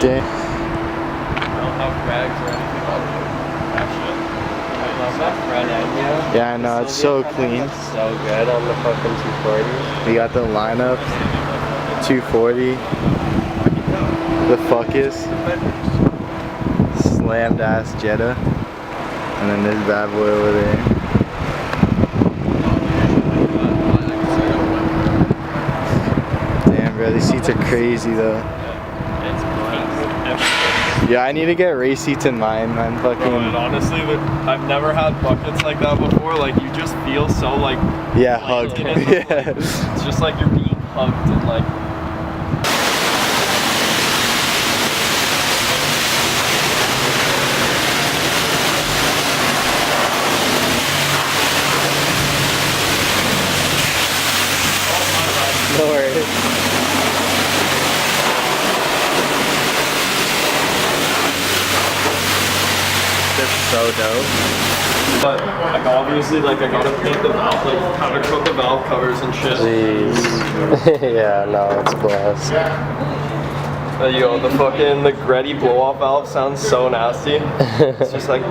drifting. I don't have bags or anything on me. Actually, I love that front end, yeah. Yeah, I know, it's so clean. So good on the fucking 240. We got the lineup, 240, the Fuckus, slammed ass Jetta, and then this bad boy over there. Damn, bro, these seats are crazy though. Yeah, I need to get race seats in mine, man. Fucking. Bro, and honestly, I've never had buckets like that before. Like, you just feel so like. Yeah, hugged. Yeah. It's just like you're being hugged and like. No worries. So dope. But like obviously like I gotta paint the valve, like powder coat the valve covers and shit. Jeez. Yeah, no, it's blessed. Yo, the Gretty blow off valve sounds so nasty. It's just like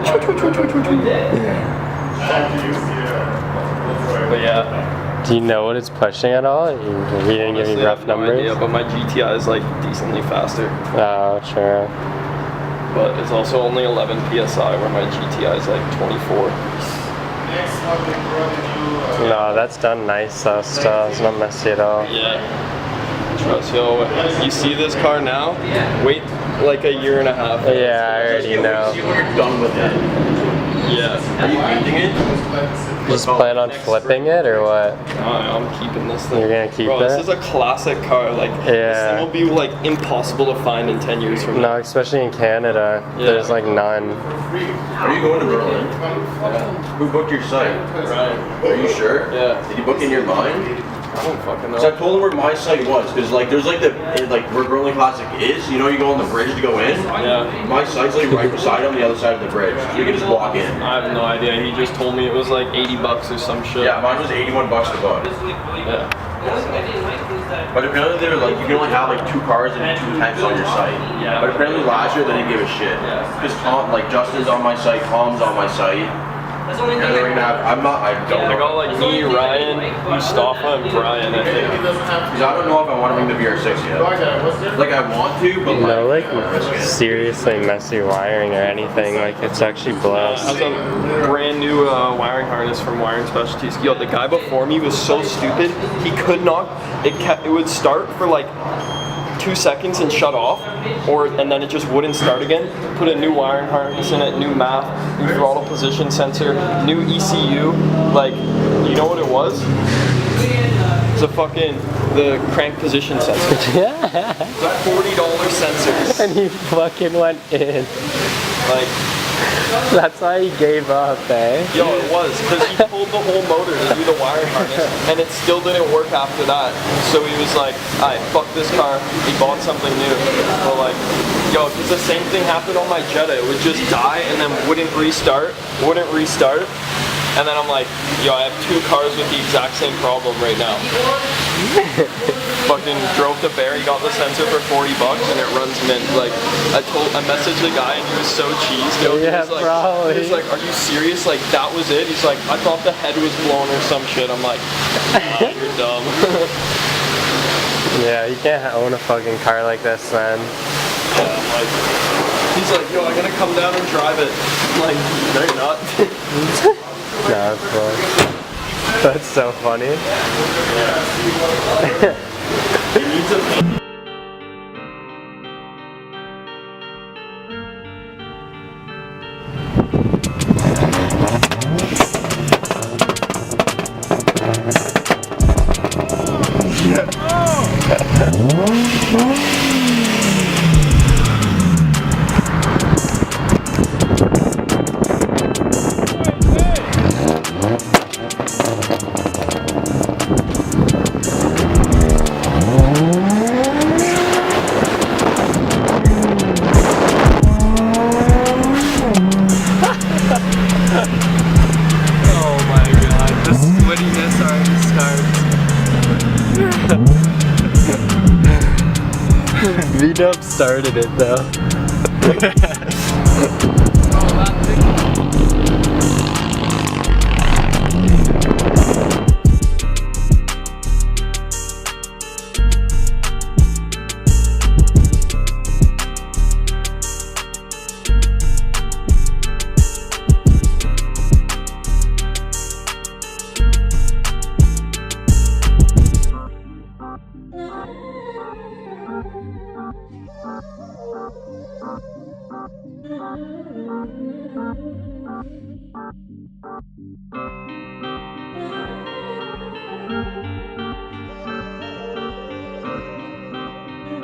But yeah. Do you know what it's pushing at all? He didn't give me rough numbers? Yeah, but my GTI is like decently faster. Oh, sure. But it's also only 11 PSI where my GTI is like 24. No, that's done nice though, still. It's not messy at all. Yeah. Trust, yo, you see this car now? Wait like a year and a half. Yeah, I already know. You're done with it. Yeah. Are you painting it? You just plan on flipping it or what? I'm keeping this thing. You're gonna keep Bro, it? this is a classic car. Like, this thing will be like impossible to find in 10 years from now. No, especially in Canada. Yeah. There's like none. Are you going to Berlin? Yeah. Who booked your site? Ryan. Are you sure? Yeah. Did you book in your mind? I don't fucking know. So I told him where my site was, because like there's like where Berlin Classic is. You know, you go on the bridge to go in. Yeah. My site's like right beside on the other side of the bridge, so you can just walk in. I have no idea. He just told me it was like $80 or some shit. Yeah, mine was $81 to book. Yeah. But apparently they're like you can only have like 2 cars and 2 tanks on your site. Yeah. But apparently last year they didn't give a shit. Because Tom, like Justin's on my site, Tom's on my site. And they're gonna have, I don't I know. got like me, Ryan, Mustafa, and Brian, I think. Because I don't know if I want to bring the VR6 yet. Like I want to, but No, like, like seriously messy wiring or anything. Like it's actually I blessed. have a brand new wiring harness from Wiring Specialties. Yo, the guy before me was so stupid. He could not. It would start for like 2 seconds and shut off, and then it just wouldn't start again. Put a new wiring harness in it, new map, new throttle position sensor, new ECU. Like, you know what it was? It's a the crank position sensor. Yeah. The $40 sensors. And he fucking went in. Like, That's why he gave up, eh? yo, it was, because he pulled the whole motor to do the wiring harness, and it still didn't work after that. So he was like, alright, fuck this car. He bought something new. But like, yo, because the same thing happened on my Jetta. It would just die and then wouldn't restart. And then I'm like, yo, I have 2 cars with the exact same problem right now. Fucking drove to Barrie, got the sensor for $40 and it runs mint. Like, I messaged the guy and he was so cheesed. Yo, Yeah, he was like, probably. He was like, are you serious? Like, that was it? He's like, I thought the head was blown or some shit. I'm like, nah, you're dumb. Yeah, you can't own a fucking car like this, man. Yeah, I'm like, he's like, yo, I'm gonna come down and drive it. I'm like, no, you're not. No, that's funny. That's so funny. It needs a V-Dub started it though.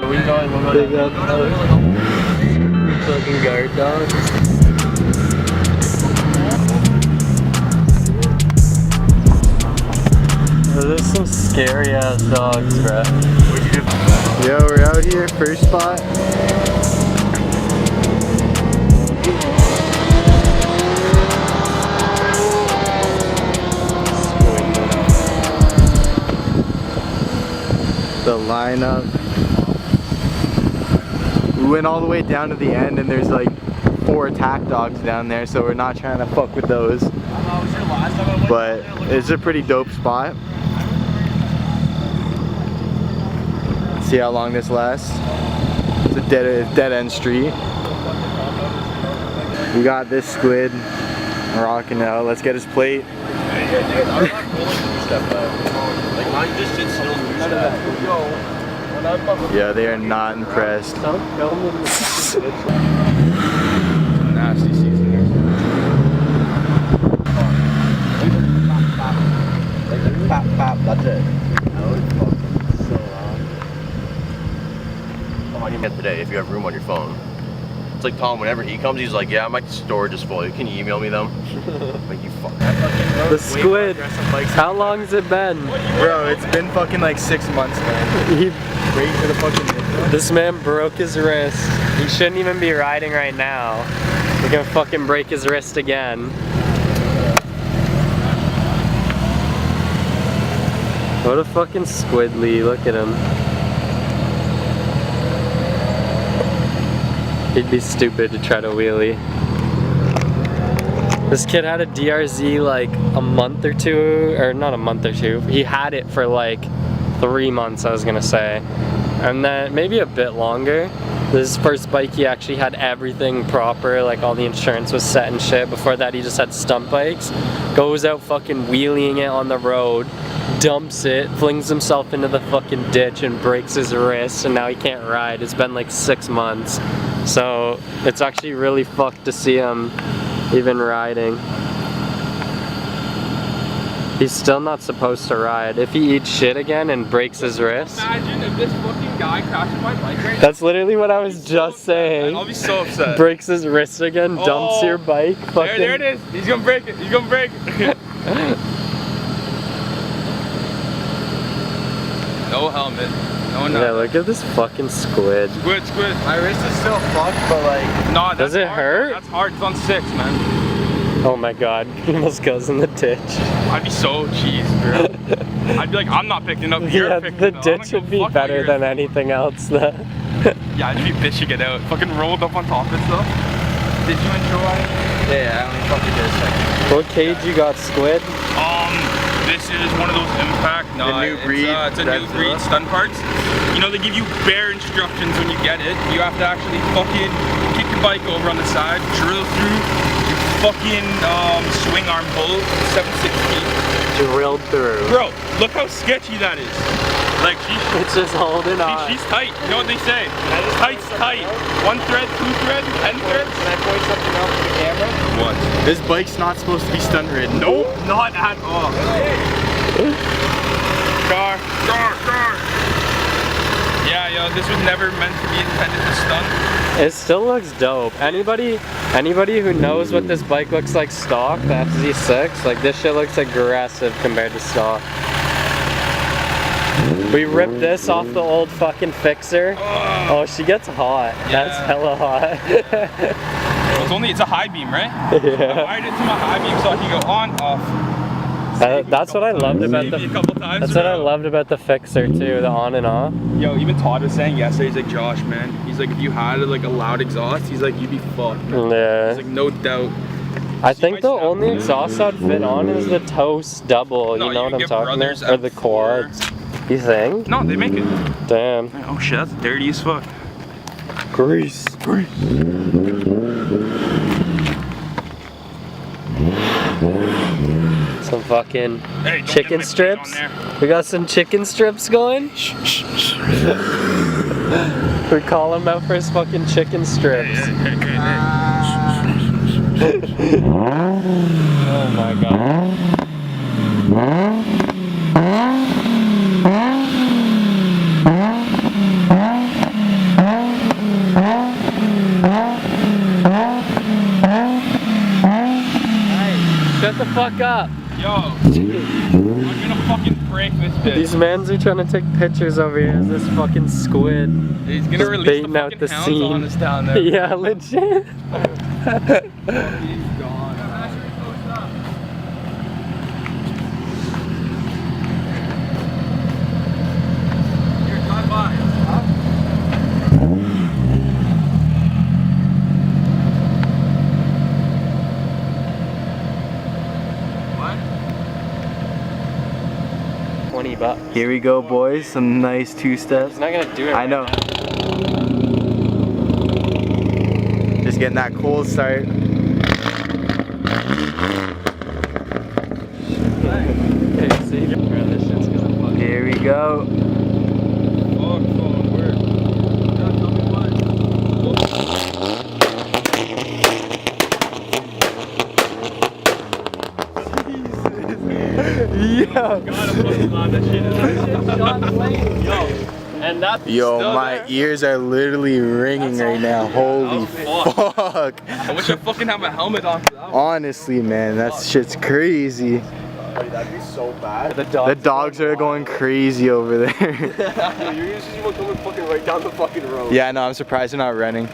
We going big up fucking guard dogs. Those are some scary ass dogs, bruh. Yo, we're out here, first spot. The lineup. We went all the way down to the end and there's like 4 attack dogs down there, so we're not trying to fuck with those. But it's a pretty dope spot. See how long this lasts. It's a dead end street. We got this squid rocking out. Let's get his plate. Yeah, they are not impressed. Nasty season here. Pop, pop, that's it. How do you get today if you have room on your phone? It's like Tom, whenever he comes, he's like, yeah, my storage is full. Can you email me them? Like, you fuck. The squid. How long has it been? Bro, it's been fucking like 6 months, man. He, Waiting for the fucking this man broke his wrist. He shouldn't even be riding right now. He's gonna fucking break his wrist again. What a fucking squidly. Look at him. He'd be stupid to try to wheelie. This kid had a DRZ like a month or two, or not a month or two. He had it for like 3 months, I was gonna say. And then maybe a bit longer. This is his first bike, he actually had everything proper, like all the insurance was set and shit. Before that he just had stunt bikes. Goes out fucking wheeling it on the road, dumps it, flings himself into the fucking ditch and breaks his wrist, and now he can't ride. It's been like 6 months. So it's actually really fucked to see him even riding. He's still not supposed to ride. If he eats shit again and breaks his wrist. Imagine if this fucking guy crashes my bike right now. That's literally what I was just saying. I'll be so upset. Breaks his wrist again, dumps your bike. Fucking... There it is. He's gonna break it. He's gonna break it. No helmet. No, no. Yeah, look at this fucking squid. Squid, squid. My wrist is still fucked, but like... No, does it hurt? That's hard. It's on 6, man. Oh my god, he almost goes in the ditch. I'd be so cheesed, bro. I'd be like, I'm not picking it up. You're Yeah, picking the it up. ditch would be better than anything else though. Yeah, I'd be bitching it out. Fucking rolled up on top of it stuff. Did you enjoy? Yeah, I only fucking did a second. What cage you got, squid? This is one of those Impact. No, The new breed. It's a new breed stun parts. You know, they give you bare instructions when you get it. You have to actually fucking kick your bike over on the side, drill through, fucking swing arm pull, 7/16. Drilled through. Bro, look how sketchy that is. Like It's just holding on. she's tight. You know what they say? Tight's tight. 1 thread, 2 threads, 10 threads. Can I point something out to the camera? What? This bike's not supposed to be stunt ridden. Nope, not at all. Car. Yeah, yo, this was never meant to be intended to stunt. It still looks dope. Anybody who knows what this bike looks like stock, the FZ6, like this shit looks aggressive compared to stock. We ripped this off the old fucking fixer. Oh, she gets hot. Yeah. That's hella hot. It's a high beam, right? Yeah. I wired it to my high beam so I can go on, off. That's what I loved about the. Maybe a couple times. That's what I loved about the fixer too, the on and off. Yo, even Todd was saying yesterday, he's like, Josh, man, he's like, if you had like a loud exhaust, he's like, you'd be fucked, man. Yeah. He's like, no doubt. I think the only exhaust I'd fit on is the Toast Double. No, you know you what I'm get talking Brothers about? Or the M4. Quads. You think? No, they make it. Damn. Oh shit, that's dirty as fuck. Grease. Some fucking chicken strips. We got some chicken strips going. We call him out for his fucking chicken strips. Oh my god. Shut the fuck up. Yo, I'm gonna fucking break this bitch. These mans are trying to take pictures over here as this fucking squid. He's gonna just release baiting the out fucking the hounds scene. on us down there. Yeah, legit. He's gone. Here, drive by. What? $20. Here we go, boys. Some nice two-steps. He's not gonna do it. I know. Just getting that cold start. Okay, see, this shit's gonna fuck. Here we go. Yo, my ears are literally ringing right now. Holy fuck. I wish I fucking had my helmet on for that one. Honestly, man, that shit's crazy. That'd be so bad. The dogs are going crazy over there. You're usually coming fucking right down the fucking road. Yeah, no, I'm surprised they're not running.